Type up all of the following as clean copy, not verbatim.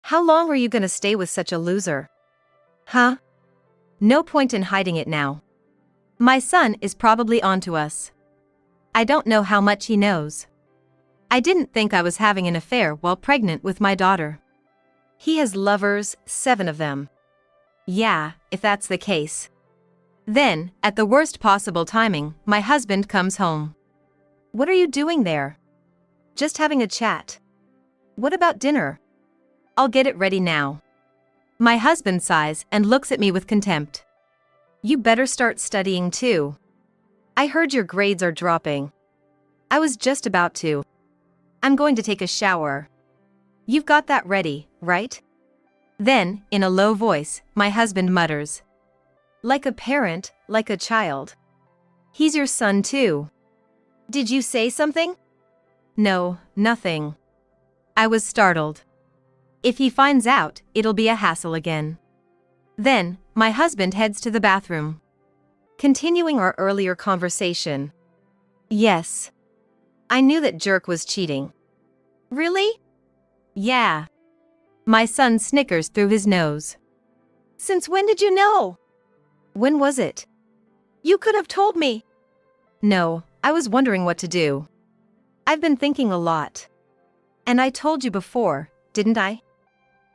How long are you gonna stay with such a loser? Huh? No point in hiding it now. My son is probably onto us. I don't know how much he knows. I didn't think I was having an affair while pregnant with my daughter. He has lovers, 7 of them. Yeah, if that's the case. Then, at the worst possible timing, my husband comes home. What are you doing there? Just having a chat. What about dinner? I'll get it ready now. My husband sighs and looks at me with contempt. You better start studying too. I heard your grades are dropping. I was just about to. I'm going to take a shower. You've got that ready, right? Then, in a low voice, my husband mutters. Like a parent, like a child. He's your son too. Did you say something? No, nothing. I was startled. If he finds out, it'll be a hassle again. Then, my husband heads to the bathroom. Continuing our earlier conversation. Yes. I knew that jerk was cheating. Really? Yeah. My son snickers through his nose. Since when did you know? When was it? You could have told me. No, I was wondering what to do. I've been thinking a lot. And I told you before, didn't I?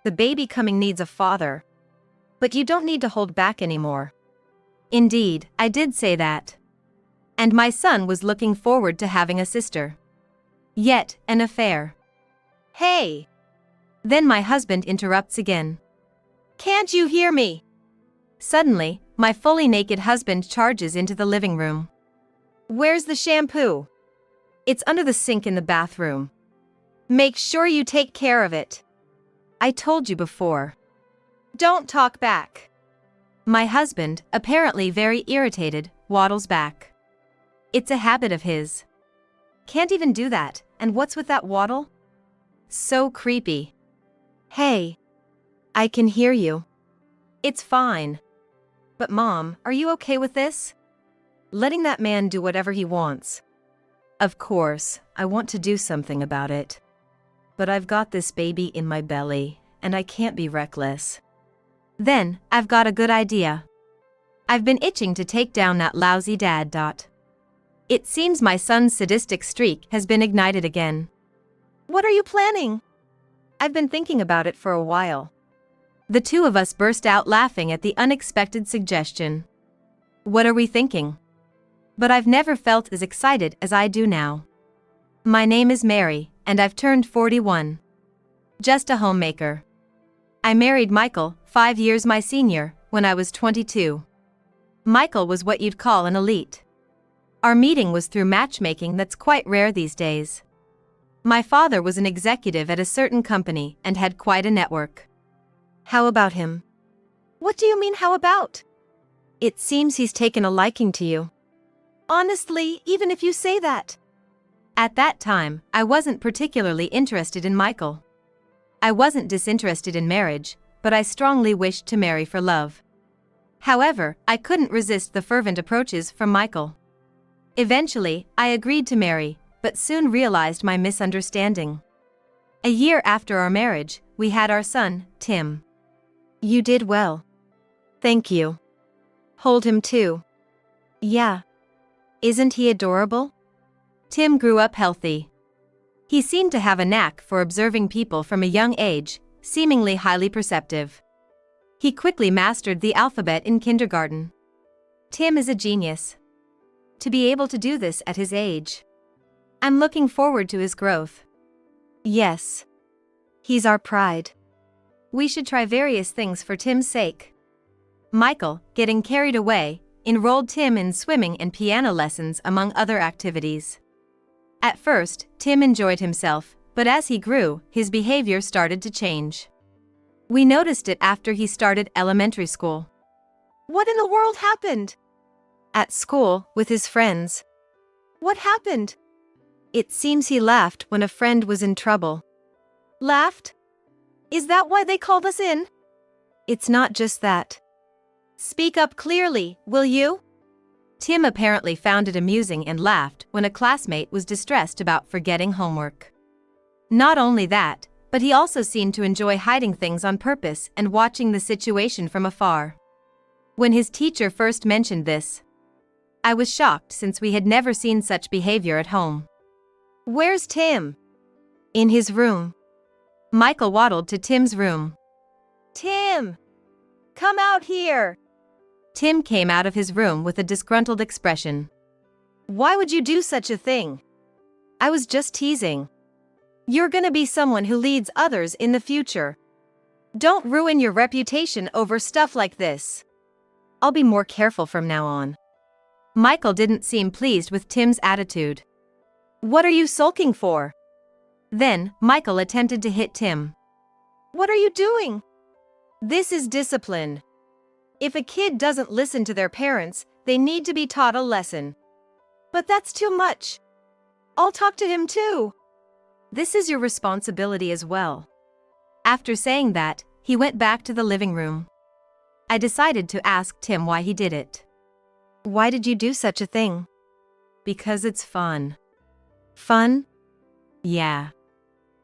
The baby coming needs a father. But you don't need to hold back anymore. Indeed, I did say that. And my son was looking forward to having a sister. Yet, an affair. Hey! Then my husband interrupts again. Can't you hear me? Suddenly, my fully naked husband charges into the living room. Where's the shampoo? It's under the sink in the bathroom. Make sure you take care of it. I told you before. Don't talk back. My husband, apparently very irritated, waddles back. It's a habit of his. Can't even do that, and what's with that waddle? So creepy. Hey. I can hear you. It's fine. But Mom, are you okay with this? Letting that man do whatever he wants. Of course, I want to do something about it. But I've got this baby in my belly, and I can't be reckless. Then, I've got a good idea. I've been itching to take down that lousy dad. It seems my son's sadistic streak has been ignited again. What are you planning? I've been thinking about it for a while. The two of us burst out laughing at the unexpected suggestion. What are we thinking? But I've never felt as excited as I do now. My name is Mary, and I've turned 41. Just a homemaker. I married Michael, 5 years my senior, when I was 22. Michael was what you'd call an elite. Our meeting was through matchmaking that's quite rare these days. My father was an executive at a certain company and had quite a network. How about him? What do you mean how about? It seems he's taken a liking to you. Honestly, even if you say that. At that time, I wasn't particularly interested in Michael. I wasn't disinterested in marriage, but I strongly wished to marry for love. However, I couldn't resist the fervent approaches from Michael. Eventually, I agreed to marry, but soon realized my misunderstanding. A year after our marriage, we had our son, Tim. You did well. Thank you. Hold him too. Yeah. Isn't he adorable? Tim grew up healthy. He seemed to have a knack for observing people from a young age, seemingly highly perceptive. He quickly mastered the alphabet in kindergarten. Tim is a genius. To be able to do this at his age. I'm looking forward to his growth. Yes. He's our pride. We should try various things for Tim's sake. Michael, getting carried away, enrolled Tim in swimming and piano lessons among other activities. At first, Tim enjoyed himself, but as he grew, his behavior started to change. We noticed it after he started elementary school. What in the world happened? At school, with his friends. What happened? It seems he laughed when a friend was in trouble. Laughed? Is that why they called us in? It's not just that. Speak up clearly, will you? Tim apparently found it amusing and laughed when a classmate was distressed about forgetting homework. Not only that, But he also seemed to enjoy hiding things on purpose and watching the situation from afar. When his teacher first mentioned this, I was shocked since we had never seen such behavior at home. "Where's Tim?" "In his room." Michael waddled to Tim's room. "Tim! Come out here!" Tim came out of his room with a disgruntled expression. "Why would you do such a thing?" "I was just teasing. You're gonna be someone who leads others in the future. Don't ruin your reputation over stuff like this." "I'll be more careful from now on." Michael didn't seem pleased with Tim's attitude. "What are you sulking for?" Then, Michael attempted to hit Tim. "What are you doing?" "This is discipline. If a kid doesn't listen to their parents, they need to be taught a lesson." "But that's too much. I'll talk to him too." "This is your responsibility as well." After saying that, he went back to the living room. I decided to ask Tim why he did it. "Why did you do such a thing?" "Because it's fun." "Fun?" "Yeah.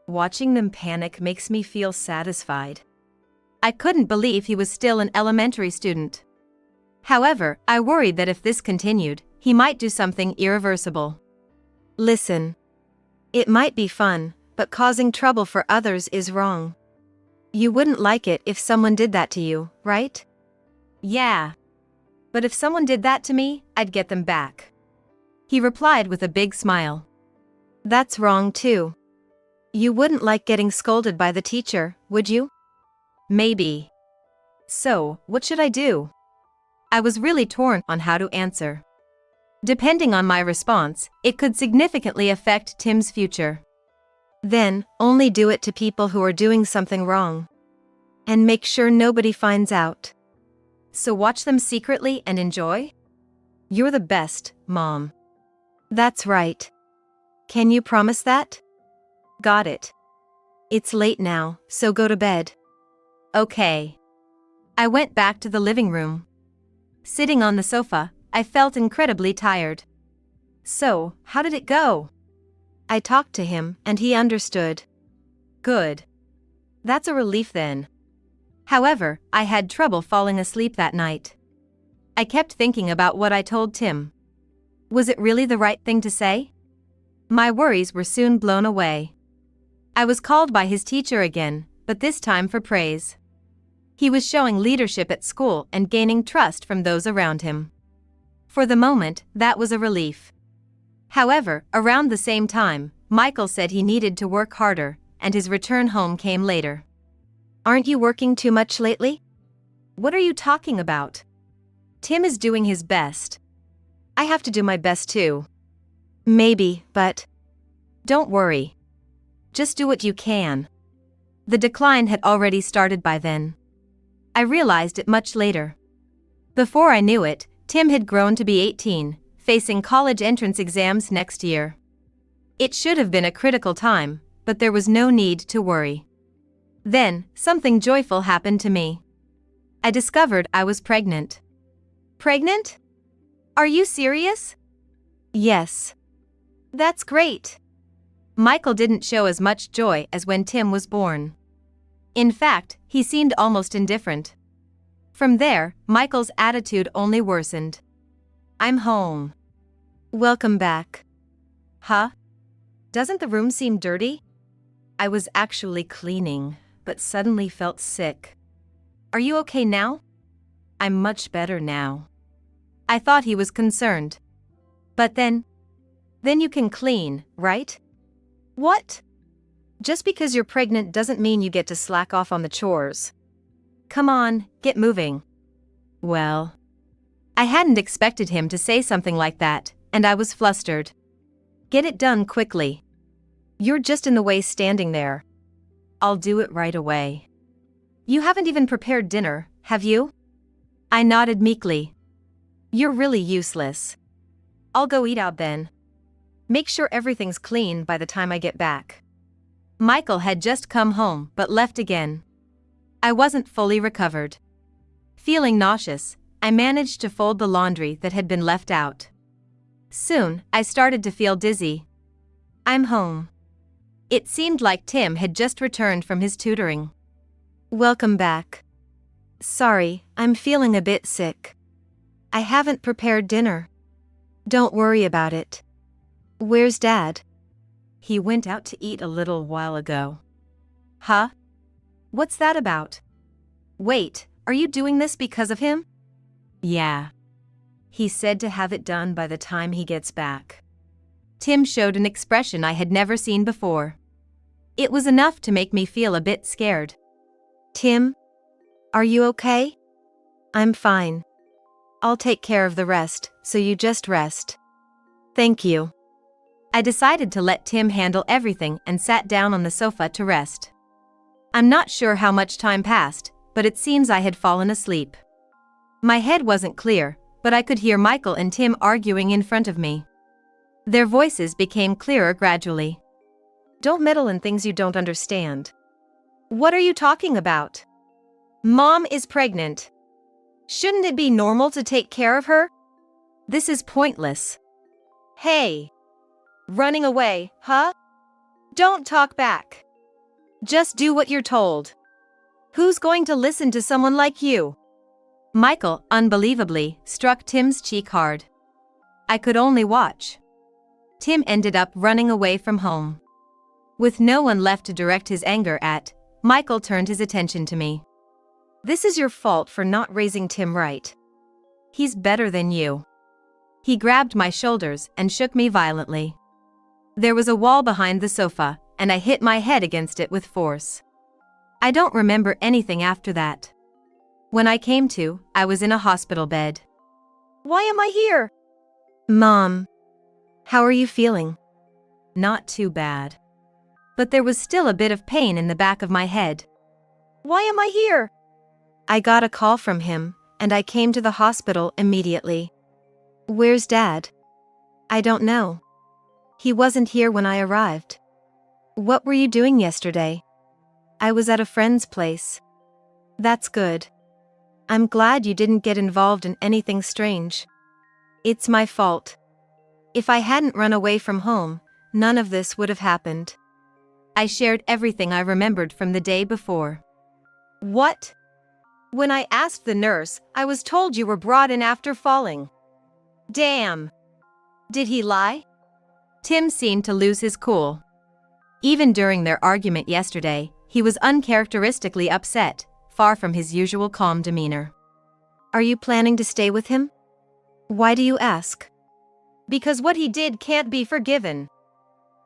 Watching them panic makes me feel satisfied." I couldn't believe he was still an elementary student. However, I worried that if this continued, he might do something irreversible. "Listen. It might be fun, but causing trouble for others is wrong. You wouldn't like it if someone did that to you, right?" "Yeah. But if someone did that to me, I'd get them back." He replied with a big smile. "That's wrong too. You wouldn't like getting scolded by the teacher, would you?" "Maybe. So, what should I do?" I was really torn on how to answer. Depending on my response, it could significantly affect Tim's future. "Then, only do it to people who are doing something wrong. And make sure nobody finds out." "So watch them secretly and enjoy?" "You're the best, Mom." "That's right. Can you promise that?" "Got it. It's late now, so go to bed." "Okay." I went back to the living room. Sitting on the sofa, I felt incredibly tired. "So, how did it go?" "I talked to him, and he understood." "Good. That's a relief then." However, I had trouble falling asleep that night. I kept thinking about what I told Tim. Was it really the right thing to say? My worries were soon blown away. I was called by his teacher again, but this time for praise. He was showing leadership at school and gaining trust from those around him. For the moment, that was a relief. However, around the same time, Michael said he needed to work harder, and his return home came later. "Aren't you working too much lately?" "What are you talking about?" "Tim is doing his best. I have to do my best too." "Maybe, but..." "Don't worry. Just do what you can." The decline had already started by then. I realized it much later. Before I knew it, Tim had grown to be 18, facing college entrance exams next year. It should have been a critical time, but there was no need to worry. Then, something joyful happened to me. I discovered I was pregnant. "Pregnant? Are you serious?" "Yes." "That's great." Michael didn't show as much joy as when Tim was born. In fact, he seemed almost indifferent. From there, Michael's attitude only worsened. "I'm home." "Welcome back." "Huh? Doesn't the room seem dirty?" I was actually cleaning, but suddenly felt sick. "Are you okay now?" "I'm much better now." I thought he was concerned. "But then you can clean, right?" "What?" "Just because you're pregnant doesn't mean you get to slack off on the chores. Come on, get moving." Well, I hadn't expected him to say something like that, and I was flustered. "Get it done quickly. You're just in the way standing there." "I'll do it right away." "You haven't even prepared dinner, have you?" I nodded meekly. "You're really useless." "I'll go eat out then. Make sure everything's clean by the time I get back." Michael had just come home but left again. I wasn't fully recovered. Feeling nauseous, I managed to fold the laundry that had been left out. Soon, I started to feel dizzy. "I'm home." It seemed like Tim had just returned from his tutoring. Welcome back. Sorry, I'm feeling a bit sick. I haven't prepared dinner. Don't worry about it. Where's Dad? He went out to eat a little while ago. Huh? What's that about? Wait, are you doing this because of him? Yeah. He said to have it done by the time he gets back. Tim showed an expression I had never seen before. It was enough to make me feel a bit scared. Tim? Are you okay? I'm fine. I'll take care of the rest, so you just rest. Thank you. I decided to let Tim handle everything and sat down on the sofa to rest. I'm not sure how much time passed, but it seems I had fallen asleep. My head wasn't clear, but I could hear Michael and Tim arguing in front of me. Their voices became clearer gradually. Don't meddle in things you don't understand. What are you talking about? Mom is pregnant. Shouldn't it be normal to take care of her? This is pointless. Hey. Running away, huh? Don't talk back. Just do what you're told. Who's going to listen to someone like you? Michael, unbelievably, struck Tim's cheek hard. I could only watch. Tim ended up running away from home. With no one left to direct his anger at, Michael turned his attention to me. This is your fault for not raising Tim right. He's better than you. He grabbed my shoulders and shook me violently. There was a wall behind the sofa, and I hit my head against it with force. I don't remember anything after that. When I came to, I was in a hospital bed. Why am I here? Mom. How are you feeling? Not too bad. But there was still a bit of pain in the back of my head. Why am I here? I got a call from him, and I came to the hospital immediately. Where's Dad? I don't know. He wasn't here when I arrived. What were you doing yesterday? I was at a friend's place. That's good. I'm glad you didn't get involved in anything strange. It's my fault. If I hadn't run away from home, none of this would have happened. I shared everything I remembered from the day before. What? When I asked the nurse, I was told you were brought in after falling. Damn. Did he lie? Tim seemed to lose his cool. Even during their argument yesterday, he was uncharacteristically upset, far from his usual calm demeanor. Are you planning to stay with him? Why do you ask? Because what he did can't be forgiven.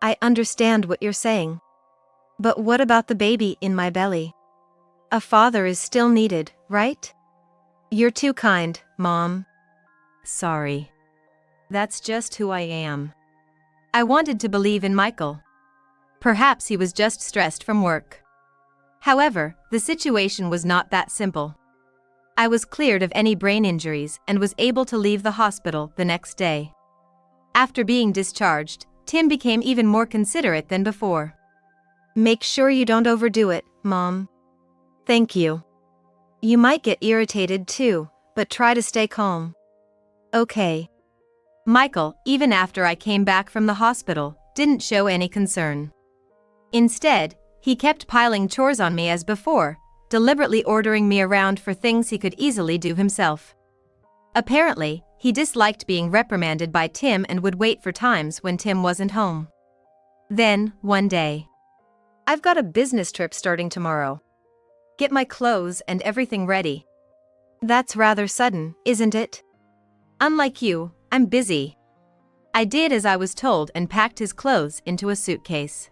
I understand what you're saying. But what about the baby in my belly? A father is still needed, right? You're too kind, Mom. Sorry. That's just who I am. I wanted to believe in Michael. Perhaps he was just stressed from work. However, the situation was not that simple. I was cleared of any brain injuries and was able to leave the hospital the next day. After being discharged, Tim became even more considerate than before. Make sure you don't overdo it, Mom. Thank you. You might get irritated too, but try to stay calm. Okay. Michael, even after I came back from the hospital, didn't show any concern. Instead, he kept piling chores on me as before, deliberately ordering me around for things he could easily do himself. Apparently, he disliked being reprimanded by Tim and would wait for times when Tim wasn't home. Then, one day, I've got a business trip starting tomorrow. Get my clothes and everything ready. That's rather sudden, isn't it? Unlike you, I'm busy. I did as I was told and packed his clothes into a suitcase.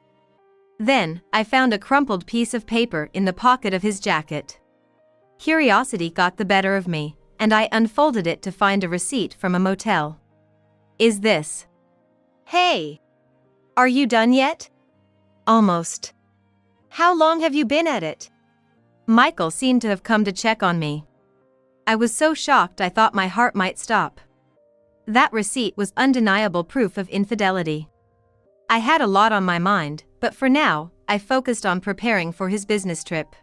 Then, I found a crumpled piece of paper in the pocket of his jacket. Curiosity got the better of me, and I unfolded it to find a receipt from a motel. Is this? Hey! Are you done yet? Almost. How long have you been at it? Michael seemed to have come to check on me. I was so shocked I thought my heart might stop. That receipt was undeniable proof of infidelity. I had a lot on my mind, but for now, I focused on preparing for his business trip.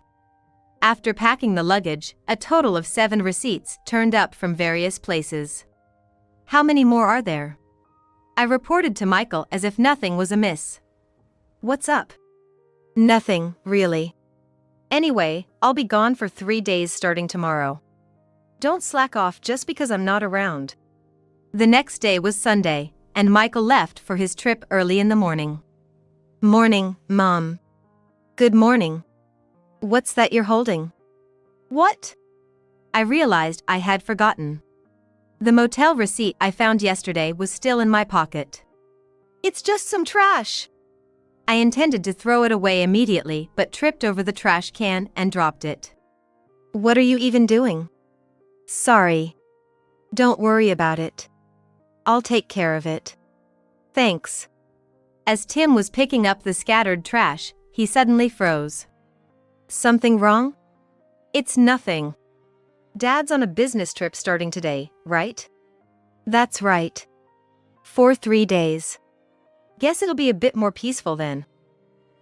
After packing the luggage, a total of 7 receipts turned up from various places. How many more are there? I reported to Michael as if nothing was amiss. What's up? Nothing, really. Anyway, I'll be gone for 3 days starting tomorrow. Don't slack off just because I'm not around. The next day was Sunday, and Michael left for his trip early in the morning. Morning, Mom. Good morning. What's that you're holding? What? I realized I had forgotten. The motel receipt I found yesterday was still in my pocket. It's just some trash. I intended to throw it away immediately but tripped over the trash can and dropped it. What are you even doing? Sorry. Don't worry about it. I'll take care of it. Thanks. As Tim was picking up the scattered trash, he suddenly froze. Something wrong? It's nothing. Dad's on a business trip starting today, right? That's right. For 3 days. Guess it'll be a bit more peaceful then.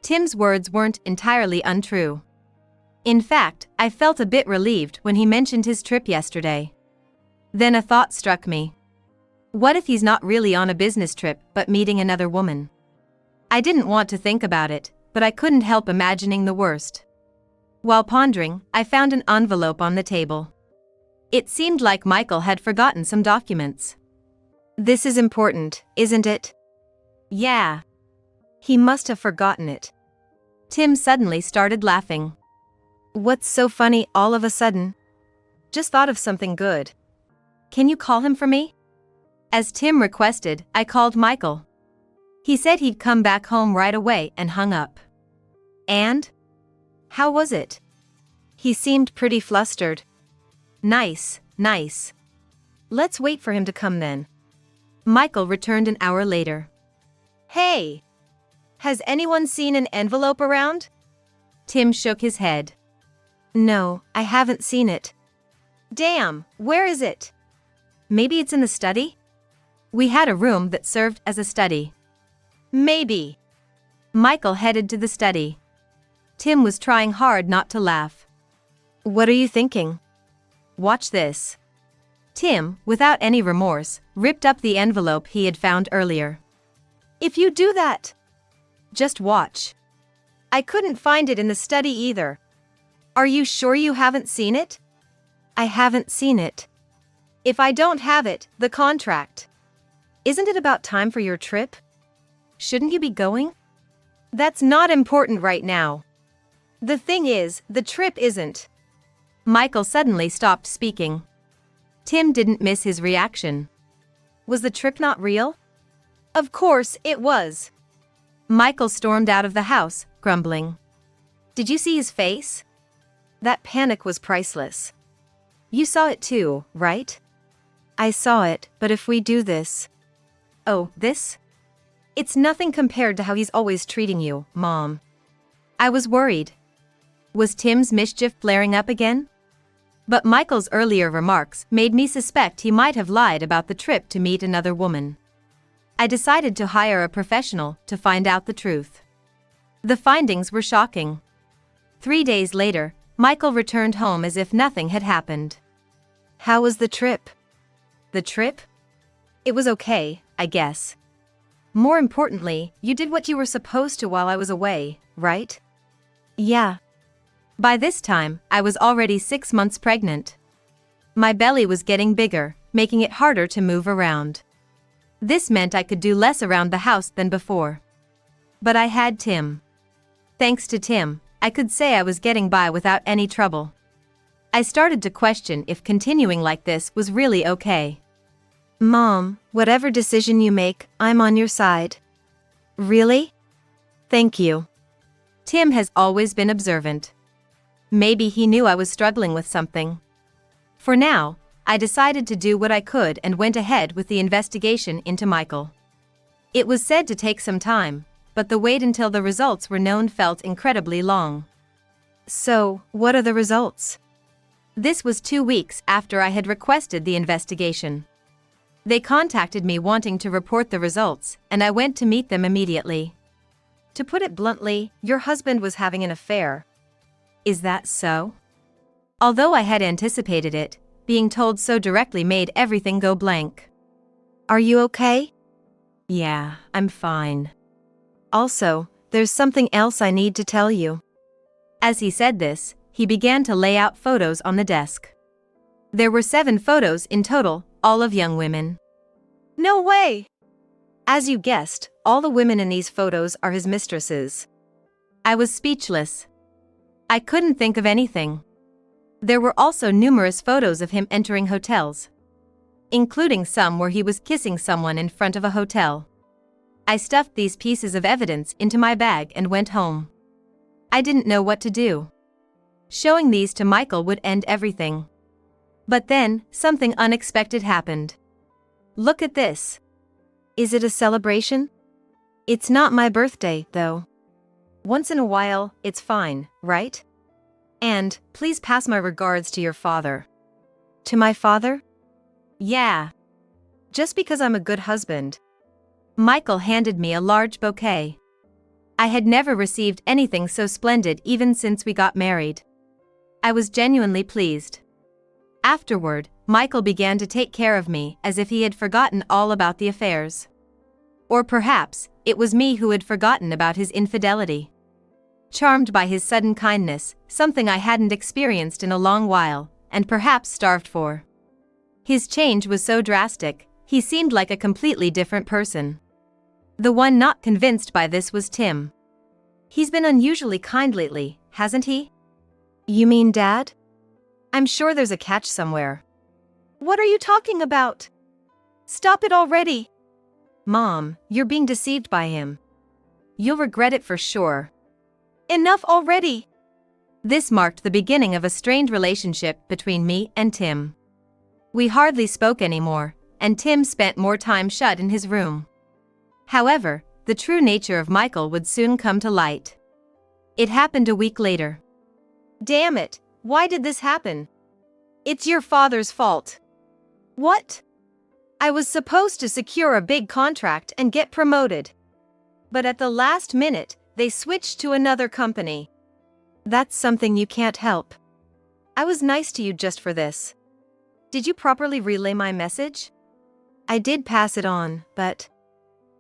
Tim's words weren't entirely untrue. In fact, I felt a bit relieved when he mentioned his trip yesterday. Then a thought struck me. What if he's not really on a business trip but meeting another woman? I didn't want to think about it, but I couldn't help imagining the worst. While pondering, I found an envelope on the table. It seemed like Michael had forgotten some documents. This is important, isn't it? Yeah. He must have forgotten it. Tim suddenly started laughing. What's so funny all of a sudden? Just thought of something good. Can you call him for me? As Tim requested, I called Michael. He said he'd come back home right away and hung up. And? How was it? He seemed pretty flustered. Nice. Let's wait for him to come then. Michael returned an hour later. Hey! Has anyone seen an envelope around? Tim shook his head. No, I haven't seen it. Damn, where is it? Maybe it's in the study? We had a room that served as a study. Maybe. Michael headed to the study. Tim was trying hard not to laugh. What are you thinking? Watch this. Tim, without any remorse, ripped up the envelope he had found earlier. If you do that, just watch. I couldn't find it in the study either. Are you sure you haven't seen it? I haven't seen it. If I don't have it, the contract. Isn't it about time for your trip? Shouldn't you be going? That's not important right now. The thing is, the trip isn't. Michael suddenly stopped speaking. Tim didn't miss his reaction. Was the trip not real? Of course it was. Michael stormed out of the house, grumbling. Did you see his face? That panic was priceless. You saw it too, right? I saw it, but if we do this... Oh, this? It's nothing compared to how he's always treating you, Mom. I was worried. Was Tim's mischief flaring up again? But Michael's earlier remarks made me suspect he might have lied about the trip to meet another woman. I decided to hire a professional to find out the truth. The findings were shocking. 3 days later, Michael returned home as if nothing had happened. How was the trip? The trip? It was okay, I guess. More importantly, you did what you were supposed to while I was away, right? Yeah. By this time, I was already 6 months pregnant. My belly was getting bigger, making it harder to move around. This meant I could do less around the house than before. But I had Tim. Thanks to Tim, I could say I was getting by without any trouble. I started to question if continuing like this was really okay. Mom, whatever decision you make, I'm on your side. Really? Thank you. Tim has always been observant. Maybe he knew I was struggling with something. For now, I decided to do what I could and went ahead with the investigation into Michael. It was said to take some time, but the wait until the results were known felt incredibly long. So, what are the results? This was 2 weeks after I had requested the investigation. They contacted me wanting to report the results, and I went to meet them immediately. To put it bluntly, your husband was having an affair. Is that so? Although I had anticipated it, being told so directly made everything go blank. Are you okay? Yeah, I'm fine. Also, There's something else I need to tell you. As he said this, he began to lay out photos on the desk. There were 7 photos in total, all of young women. No way! As you guessed, all the women in these photos are his mistresses. I was speechless. I couldn't think of anything. There were also numerous photos of him entering hotels, including some where he was kissing someone in front of a hotel. I stuffed these pieces of evidence into my bag and went home. I didn't know what to do. Showing these to Michael would end everything. But then, something unexpected happened. Look at this. Is it a celebration? It's not my birthday, though. Once in a while, it's fine, right? And, please pass my regards to your father. To my father? Yeah. Just because I'm a good husband. Michael handed me a large bouquet. I had never received anything so splendid even since we got married. I was genuinely pleased. Afterward, Michael began to take care of me as if he had forgotten all about the affairs. Or perhaps, it was me who had forgotten about his infidelity. Charmed by his sudden kindness, something I hadn't experienced in a long while, and perhaps starved for. His change was so drastic, he seemed like a completely different person. The one not convinced by this was Tim. He's been unusually kind lately, hasn't he? You mean Dad? I'm sure there's a catch somewhere. What are you talking about? Stop it already. Mom, you're being deceived by him. You'll regret it for sure. Enough already. This marked the beginning of a strained relationship between me and Tim. We hardly spoke anymore, and Tim spent more time shut in his room. However, the true nature of Michael would soon come to light. It happened a week later. Damn it, why did this happen? It's your father's fault. What? I was supposed to secure a big contract and get promoted. But at the last minute, they switched to another company. That's something you can't help. I was nice to you just for this. Did you properly relay my message? I did pass it on, but...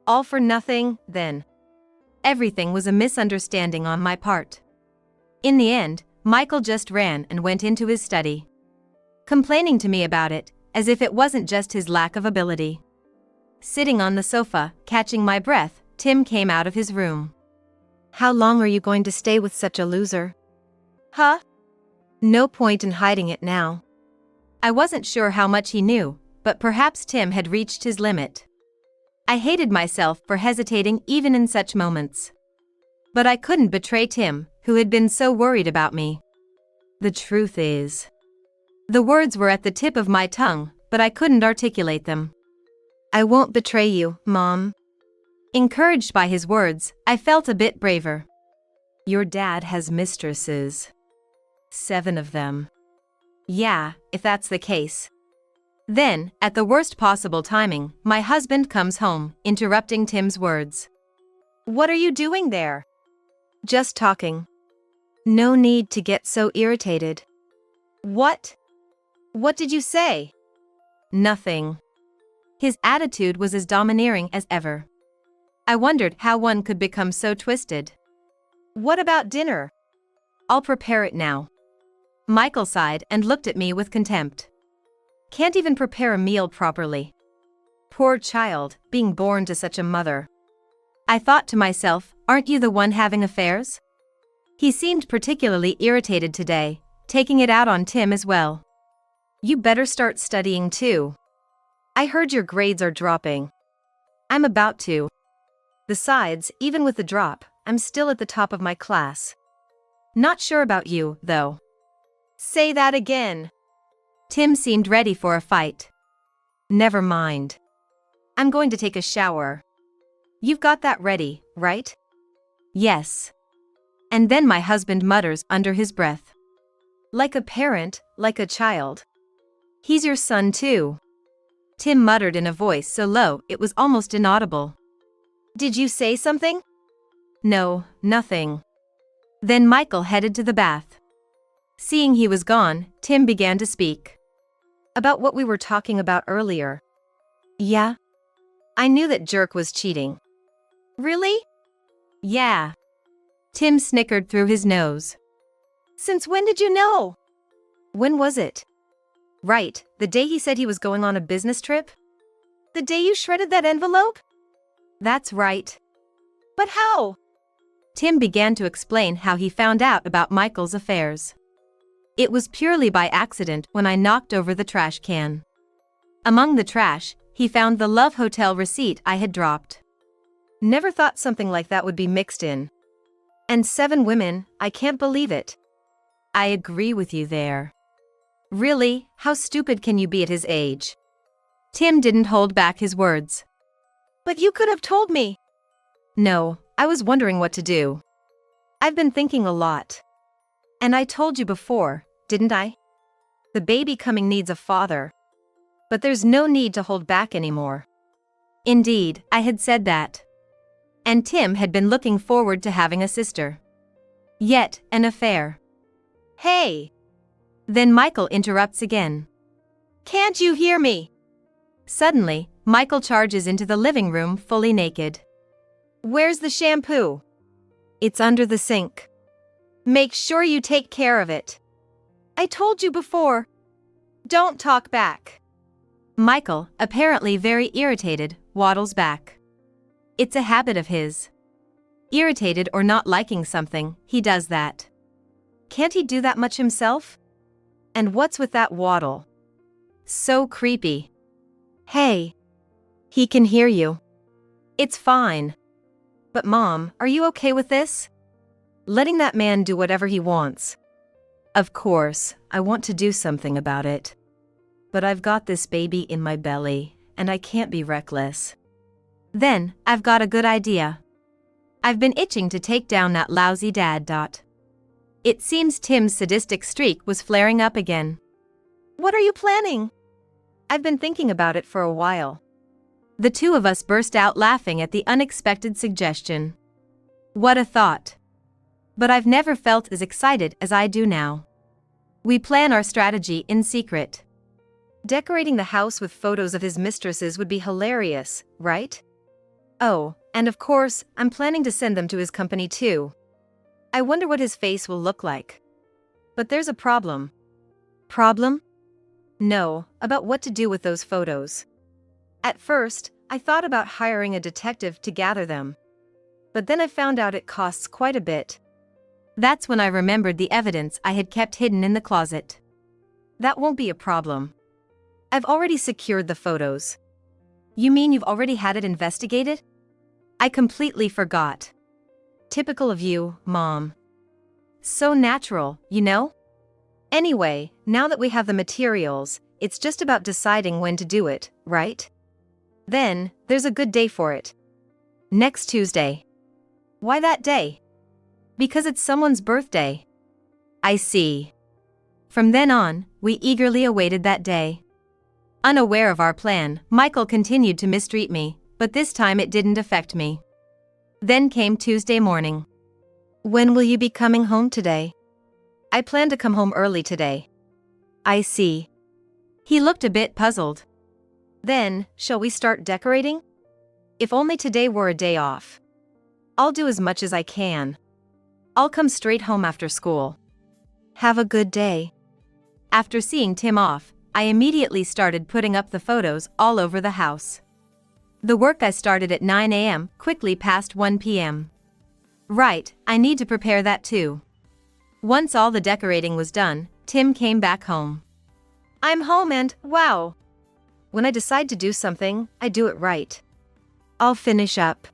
all for nothing, then. Everything was a misunderstanding on my part. In the end, Michael just ran and went into his study, complaining to me about it, as if it wasn't just his lack of ability. Sitting on the sofa, catching my breath, Tim came out of his room. How long are you going to stay with such a loser? Huh? No point in hiding it now. I wasn't sure how much he knew, but perhaps Tim had reached his limit. I hated myself for hesitating even in such moments. But I couldn't betray Tim, who had been so worried about me. The truth is... The words were at the tip of my tongue, but I couldn't articulate them. I won't betray you, Mom. Encouraged by his words, I felt a bit braver. Your dad has mistresses. 7 of them. Yeah, if that's the case. Then, at the worst possible timing, my husband comes home, interrupting Tim's words. What are you doing there? Just talking. No need to get so irritated. What? What did you say? Nothing. His attitude was as domineering as ever. I wondered how one could become so twisted. What about dinner? I'll prepare it now. Michael sighed and looked at me with contempt. Can't even prepare a meal properly. Poor child, being born to such a mother. I thought to myself, aren't you the one having affairs? He seemed particularly irritated today, taking it out on Tim as well. You better start studying too. I heard your grades are dropping. I'm about to. Besides, even with the drop, I'm still at the top of my class. Not sure about you, though. Say that again. Tim seemed ready for a fight. Never mind. I'm going to take a shower. You've got that ready, right? Yes. And then my husband mutters under his breath. Like a parent, like a child. He's your son too. Tim muttered in a voice so low it was almost inaudible. Did you say something? No, nothing. Then Michael headed to the bath. Seeing he was gone, Tim began to speak. About what we were talking about earlier. Yeah? I knew that jerk was cheating. Really? Yeah. Tim snickered through his nose. Since when did you know? When was it? Right, the day he said he was going on a business trip? The day you shredded that envelope? That's right. But how? Tim began to explain how he found out about Michael's affairs. It was purely by accident when I knocked over the trash can. Among the trash, he found the Love Hotel receipt I had dropped. Never thought something like that would be mixed in. And 7 women, I can't believe it. I agree with you there. Really, how stupid can you be at his age? Tim didn't hold back his words. But you could have told me. No, I was wondering what to do. I've been thinking a lot. And I told you before, didn't I? The baby coming needs a father. But there's no need to hold back anymore. Indeed, I had said that. And Tim had been looking forward to having a sister. Yet, an affair. Hey! Then Michael interrupts again. Can't you hear me? Suddenly, Michael charges into the living room fully naked. Where's the shampoo? It's under the sink. Make sure you take care of it. I told you before. Don't talk back. Michael, apparently very irritated, waddles back. It's a habit of his. Irritated or not liking something, he does that. Can't he do that much himself? And what's with that waddle? So creepy. Hey. He can hear you. It's fine. But Mom, are you okay with this? Letting that man do whatever he wants. Of course, I want to do something about it. But I've got this baby in my belly, and I can't be reckless. Then, I've got a good idea. I've been itching to take down that lousy dad. It seems Tim's sadistic streak was flaring up again. What are you planning? I've been thinking about it for a while. The two of us burst out laughing at the unexpected suggestion. What a thought. But I've never felt as excited as I do now. We plan our strategy in secret. Decorating the house with photos of his mistresses would be hilarious, right? Oh, and of course, I'm planning to send them to his company too. I wonder what his face will look like. But there's a problem. Problem? No, about what to do with those photos. At first, I thought about hiring a detective to gather them. But then I found out it costs quite a bit. That's when I remembered the evidence I had kept hidden in the closet. That won't be a problem. I've already secured the photos. You mean you've already had it investigated? I completely forgot. Typical of you, Mom. So natural, you know? Anyway, now that we have the materials, it's just about deciding when to do it, right? Then, there's a good day for it. Next Tuesday. Why that day? Because it's someone's birthday. I see. From then on, we eagerly awaited that day. Unaware of our plan, Michael continued to mistreat me, but this time it didn't affect me. Then came Tuesday morning. When will you be coming home today? I plan to come home early today. I see. He looked a bit puzzled. Then, shall we start decorating? If only today were a day off. I'll do as much as I can. I'll come straight home after school. Have a good day. After seeing Tim off, I immediately started putting up the photos all over the house. The work I started at 9 a.m. quickly passed 1 p.m. Right, I need to prepare that too. Once all the decorating was done, Tim came back home. I'm home and, wow! When I decide to do something, I do it right. I'll finish up.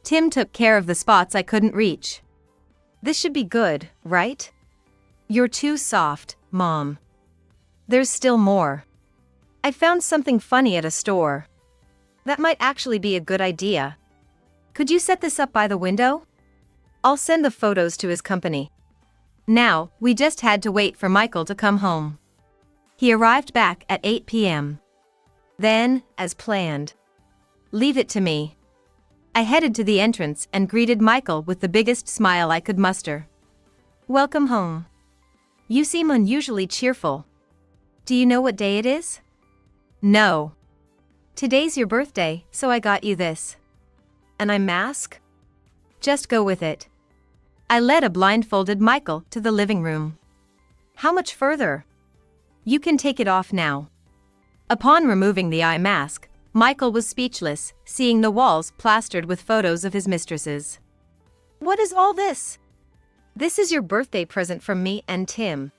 Tim took care of the spots I couldn't reach. This should be good, right? You're too soft, Mom. There's still more. I found something funny at a store. That might actually be a good idea. Could you set this up by the window? I'll send the photos to his company. Now, we just had to wait for Michael to come home. He arrived back at 8 p.m. Then, as planned. Leave it to me. I headed to the entrance and greeted Michael with the biggest smile I could muster. Welcome home. You seem unusually cheerful. Do you know what day it is? No. Today's your birthday, so I got you this. An eye mask? Just go with it. I led a blindfolded Michael to the living room. How much further? You can take it off now. Upon removing the eye mask, Michael was speechless, seeing the walls plastered with photos of his mistresses. What is all this? This is your birthday present from me and Tim.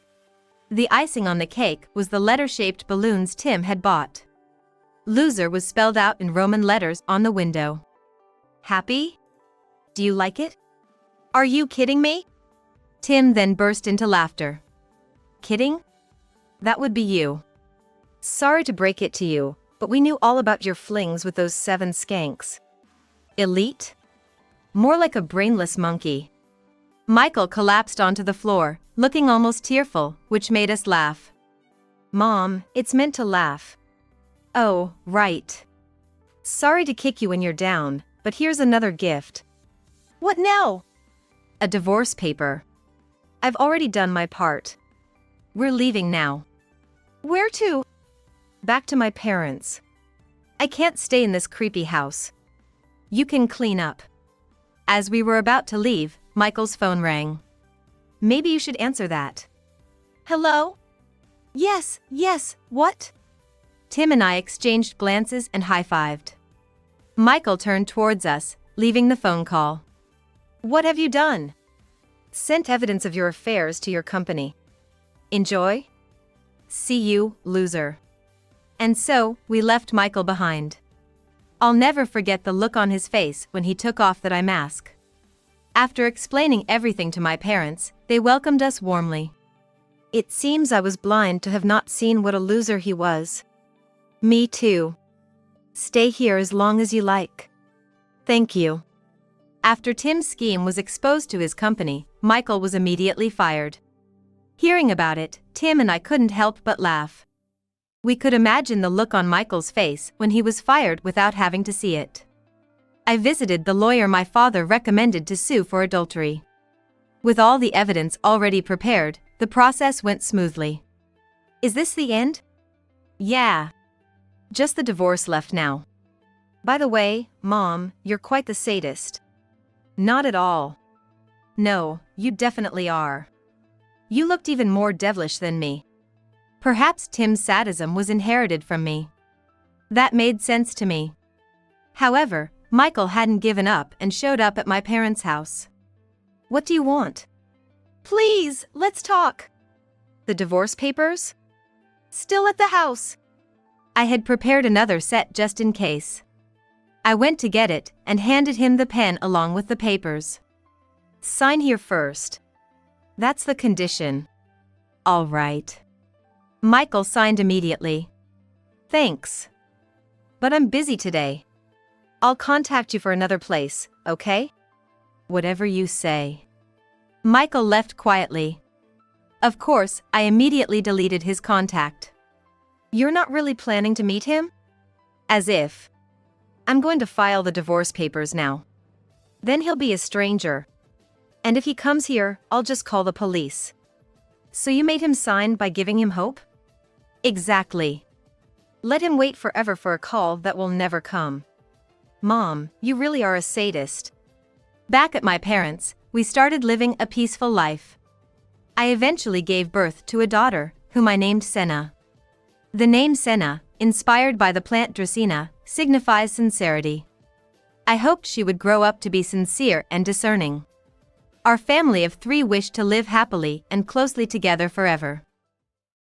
The icing on the cake was the letter-shaped balloons Tim had bought. Loser was spelled out in Roman letters on the window. Happy? Do you like it? Are you kidding me? Tim then burst into laughter. Kidding? That would be you. Sorry to break it to you, but we knew all about your flings with those 7 skanks. Elite? More like a brainless monkey. Michael collapsed onto the floor, looking almost tearful, which made us laugh. Mom, it's meant to laugh. Oh, right. Sorry to kick you when you're down, but here's another gift. What now? A divorce paper. I've already done my part. We're leaving now. Where to? Back to my parents. I can't stay in this creepy house. You can clean up. As we were about to leave, Michael's phone rang. Maybe you should answer that. Hello? Yes, what? Tim and I exchanged glances and high-fived. Michael turned towards us, leaving the phone call. What have you done? Sent evidence of your affairs to your company. Enjoy? See you, loser. And so, we left Michael behind. I'll never forget the look on his face when he took off that eye mask. After explaining everything to my parents, they welcomed us warmly. It seems I was blind to have not seen what a loser he was. Me too. Stay here as long as you like. Thank you. After Tim's scheme was exposed to his company, Michael was immediately fired. Hearing about it, Tim and I couldn't help but laugh. We could imagine the look on Michael's face when he was fired without having to see it. I visited the lawyer my father recommended to sue for adultery. With all the evidence already prepared, the process went smoothly. Is this the end? Yeah. Just the divorce left now. By the way, Mom, you're quite the sadist. Not at all. No, you definitely are. You looked even more devilish than me. Perhaps Tim's sadism was inherited from me. That made sense to me. However, Michael hadn't given up and showed up at my parents' house. What do you want? Please, let's talk. The divorce papers? Still at the house. I had prepared another set just in case. I went to get it and handed him the pen along with the papers. Sign here first. That's the condition. All right. Michael signed immediately. Thanks. But I'm busy today. I'll contact you for another place, okay? Whatever you say. Michael left quietly. Of course, I immediately deleted his contact. You're not really planning to meet him? As if. I'm going to file the divorce papers now. Then he'll be a stranger. And if he comes here, I'll just call the police. So you made him sign by giving him hope? Exactly. Let him wait forever for a call that will never come. Mom, you really are a sadist. Back at my parents', we started living a peaceful life. I eventually gave birth to a daughter, whom I named Senna. The name Senna, inspired by the plant Dracaena, signifies sincerity. I hoped she would grow up to be sincere and discerning. Our family of 3 wished to live happily and closely together forever.